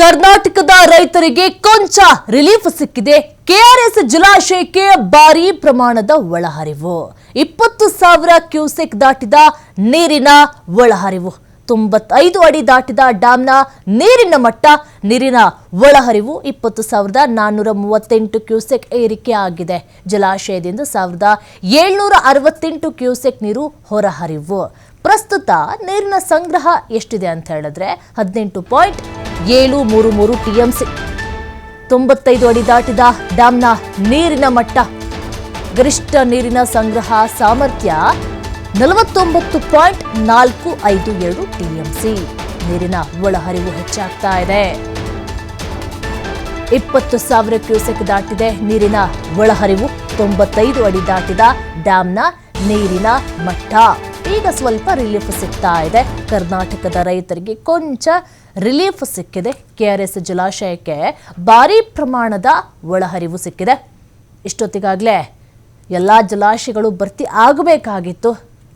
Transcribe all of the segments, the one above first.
ಕರ್ನಾಟಕದ ರೈತರಿಗೆ ಕೊಂಚ ರಿಲೀಫ್ ಸಿಕ್ಕಿದೆ. ಕೆಆರ್ಎಸ್ ಜಲಾಶಯಕ್ಕೆ ಭಾರೀ ಪ್ರಮಾಣದ ಒಳಹರಿವು. 20,000 ಕ್ಯೂಸೆಕ್ ದಾಟಿದ ನೀರಿನ ಒಳಹರಿವು. 95 ಅಡಿ ದಾಟಿದ ಡ್ಯಾಂನ ನೀರಿನ ಮಟ್ಟ. ನೀರಿನ ಒಳಹರಿವು 20,438 ಕ್ಯೂಸೆಕ್ ಏರಿಕೆ ಆಗಿದೆ. ಜಲಾಶಯದಿಂದ 1,768 ಕ್ಯೂಸೆಕ್ ನೀರು ಹೊರಹರಿವು. ಪ್ರಸ್ತುತ ನೀರಿನ ಸಂಗ್ರಹ ಎಷ್ಟಿದೆ ಅಂತ ಹೇಳಿದ್ರೆ 18.733 ಟಿಎಂಸಿ. 95 ಅಡಿ ದಾಟಿದ ಡ್ಯಾಂನ ನೀರಿನ ಮಟ್ಟ. ಗರಿಷ್ಠ ನೀರಿನ ಸಂಗ್ರಹ ಸಾಮರ್ಥ್ಯ 49.452 ಟಿಎಂಸಿ. ನೀರಿನ ಒಳಹರಿವು ಹೆಚ್ಚಾಗ್ತಾ ಇದೆ. 20,000 ಕ್ಯೂಸೆಕ್ ದಾಟಿದೆ ನೀರಿನ ಒಳಹರಿವು. 95 ಅಡಿ ದಾಟಿದ ಡ್ಯಾಂನ ನೀರಿನ ಮಟ್ಟ. ಈಗ ಸ್ವಲ್ಪ ರಿಲೀಫ್ ಸಿಗ್ತಾ ಇದೆ. ಕರ್ನಾಟಕದ ರೈತರಿಗೆ ಕೊಂಚ ರಿಲೀಫ್ ಸಿಕ್ಕಿದೆ. ಕೆಆರ್ಎಸ್ ಜಲಾಶಯಕ್ಕೆ ಭಾರೀ ಪ್ರಮಾಣದ ಒಳಹರಿವು ಸಿಕ್ಕಿದೆ. ಇಷ್ಟೊತ್ತಿಗಾಗಲೇ ಎಲ್ಲ ಜಲಾಶಯಗಳು ಭರ್ತಿ ಆಗಬೇಕಾಗಿತ್ತು.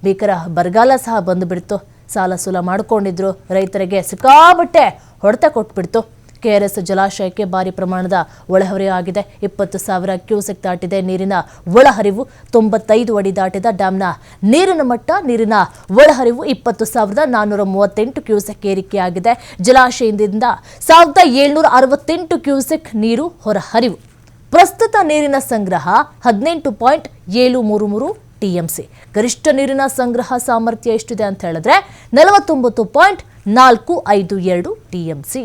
ಭೀಕರ ಬರಗಾಲ ಸಹ ಬಂದುಬಿಡ್ತು. ಸಾಲ ಸೂಲ ಮಾಡಿಕೊಂಡಿದ್ರು ರೈತರಿಗೆ ಸಿಕ್ಕಾಬಟ್ಟೆ ಹೊಡೆತ ಕೊಟ್ಬಿಡ್ತು. ಕೆಆರ್ಎಸ್ ಜಲಾಶಯಕ್ಕೆ ಭಾರಿ ಪ್ರಮಾಣದ ಒಳಹರಿವು ಆಗಿದೆ. 20,000 ಕ್ಯೂಸೆಕ್ ದಾಟಿದೆ ನೀರಿನ ಒಳಹರಿವು. 95 ಅಡಿ ದಾಟಿದ ಡ್ಯಾಂನ ನೀರಿನ ಮಟ್ಟ. ನೀರಿನ ಒಳಹರಿವು 20,438 ಕ್ಯೂಸೆಕ್ ಏರಿಕೆಯಾಗಿದೆ. ಜಲಾಶಯದಿಂದ 1,768 ಕ್ಯೂಸೆಕ್ ನೀರು ಹೊರಹರಿವು. ಪ್ರಸ್ತುತ ನೀರಿನ ಸಂಗ್ರಹ 18.733 ಟಿಎಂಸಿ. ಗರಿಷ್ಠ ನೀರಿನ ಸಂಗ್ರಹ ಸಾಮರ್ಥ್ಯ ಎಷ್ಟಿದೆ ಅಂತ ಹೇಳಿದ್ರೆ 49.452 ಟಿಎಂಸಿ.